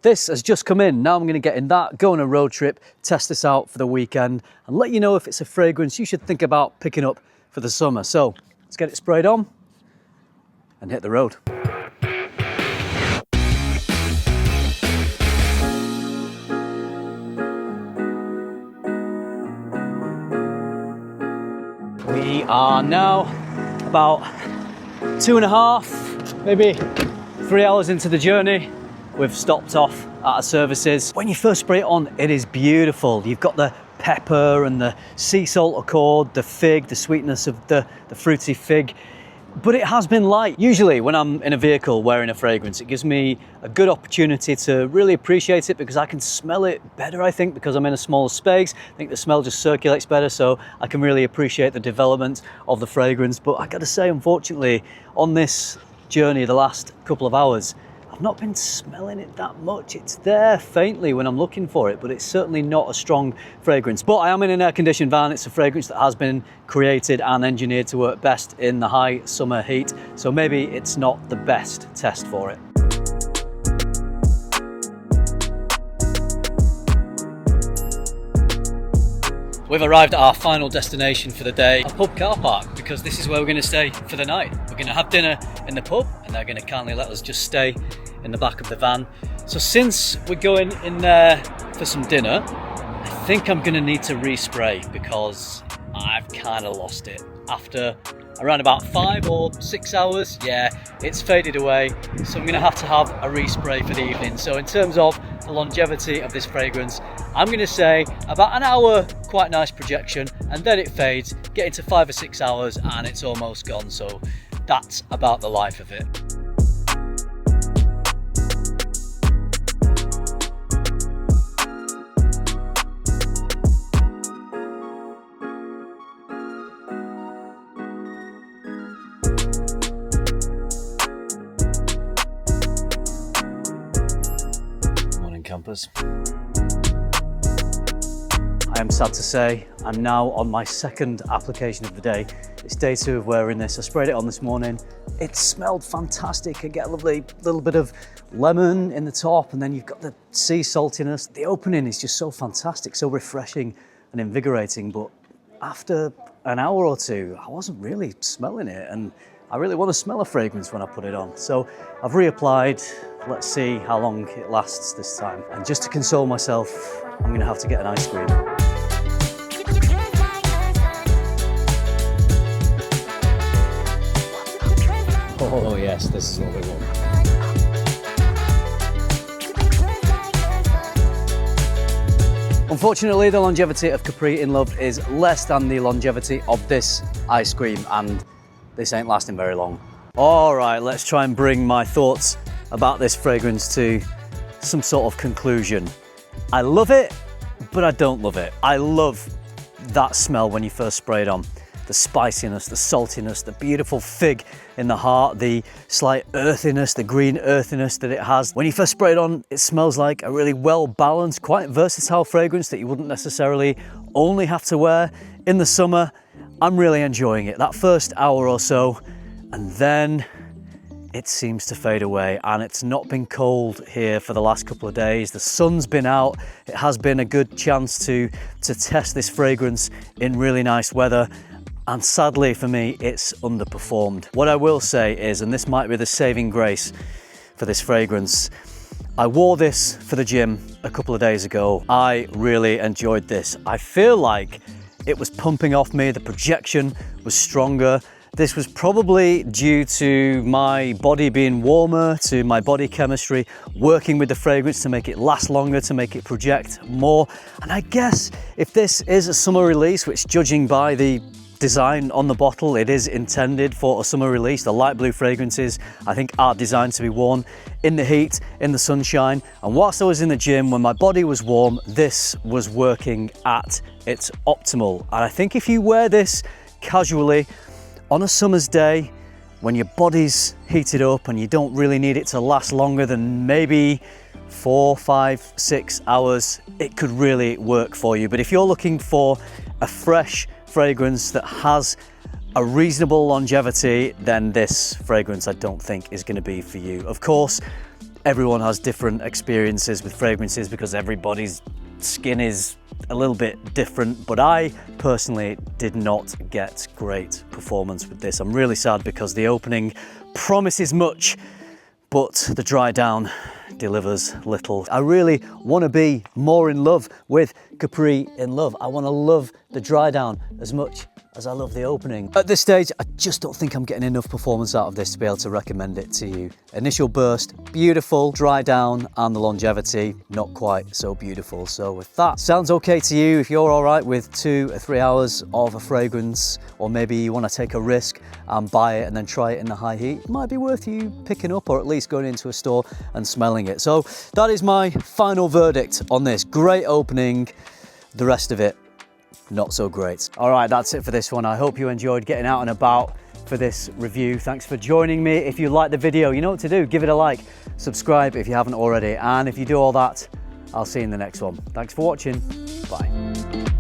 this has just come in. Now I'm going to get in that, go on a road trip, test this out for the weekend, and let you know if it's a fragrance you should think about picking up for the summer. So let's get it sprayed on and hit the road. We are now about 2.5, maybe 3 hours into the journey. We've stopped off at our services. When you first spray it on, it is beautiful. You've got the pepper and the sea salt accord, the fig, the sweetness of the fruity fig. But it has been light. Usually when I'm in a vehicle wearing a fragrance, it gives me a good opportunity to really appreciate it because I can smell it better, I think, because I'm in a smaller space. I think the smell just circulates better, so I can really appreciate the development of the fragrance. But I gotta say, unfortunately, on this journey, the last couple of hours, I've not been smelling it that much. It's there faintly when I'm looking for it, but it's certainly not a strong fragrance. But I am in an air-conditioned van. It's a fragrance that has been created and engineered to work best in the high summer heat. So maybe it's not the best test for it. We've arrived at our final destination for the day, a pub car park, because this is where we're going to stay for the night. We're going to have dinner in the pub and they're going to kindly let us just stay in the back of the van. So since we're going in there for some dinner, I think I'm going to need to respray because I've kind of lost it. After around about 5 or 6 hours, yeah, it's faded away. So I'm going to have a respray for the evening. So in terms of the longevity of this fragrance, I'm going to say about an hour, quite nice projection, and then it fades, get into 5 or 6 hours and it's almost gone. So that's about the life of it. Campers. I am sad to say I'm now on my second application of the day. It's day 2 of wearing this. I sprayed it on this morning. It smelled fantastic. I get a lovely little bit of lemon in the top, and then you've got the sea saltiness. The opening is just so fantastic, so refreshing and invigorating. But after an hour or two, I wasn't really smelling it, and I really want to smell a fragrance when I put it on. So I've reapplied. Let's see how long it lasts this time. And just to console myself, I'm going to have to get an ice cream. Oh yes, this is what we want. Unfortunately, the longevity of Capri in Love is less than the longevity of this ice cream, and this ain't lasting very long. All right, let's try and bring my thoughts about this fragrance to some sort of conclusion. I love it, but I don't love it. I love that smell when you first spray it on. The spiciness, the saltiness, the beautiful fig in the heart, the slight earthiness, the green earthiness that it has. When you first spray it on, it smells like a really well-balanced, quite versatile fragrance that you wouldn't necessarily only have to wear in the summer. I'm really enjoying it. That first hour or so, and then it seems to fade away, and it's not been cold here for the last couple of days. The sun's been out. It has been a good chance to test this fragrance in really nice weather, and sadly for me, it's underperformed. What I will say is, and this might be the saving grace for this fragrance, I wore this for the gym a couple of days ago. I really enjoyed this. I feel like it was pumping off me. The projection was stronger. This was probably due to my body being warmer, to my body chemistry working with the fragrance to make it last longer, to make it project more. And I guess if this is a summer release, which judging by the design on the bottle, it is intended for a summer release. The light blue fragrances, I think, are designed to be worn in the heat, in the sunshine. And whilst I was in the gym, when my body was warm, this was working at its optimal. And I think if you wear this casually, on a summer's day, when your body's heated up and you don't really need it to last longer than maybe 4, 5, 6 hours, it could really work for you. But if you're looking for a fresh fragrance that has a reasonable longevity, then this fragrance I don't think is going to be for you. Of course, everyone has different experiences with fragrances because everybody's skin is a little bit different, but I personally did not get great performance with this. I'm really sad because the opening promises much, but the dry down delivers little. I really want to be more in love with Capri in Love. I want to love the dry down as much as I love the opening. At this stage, I just don't think I'm getting enough performance out of this to be able to recommend it to you. Initial burst, beautiful. Dry down and the longevity, not quite so beautiful. So if that sounds okay to you, if you're all right with 2 or 3 hours of a fragrance, or maybe you want to take a risk and buy it and then try it in the high heat, it might be worth you picking up or at least going into a store and smelling it. So that is my final verdict on this. Great opening, the rest of it, not so great. All right, that's it for this one. I hope you enjoyed getting out and about for this review. Thanks for joining me. If you liked the video, you know what to do. Give it a like, subscribe if you haven't already. And if you do all that, I'll see you in the next one. Thanks for watching. Bye.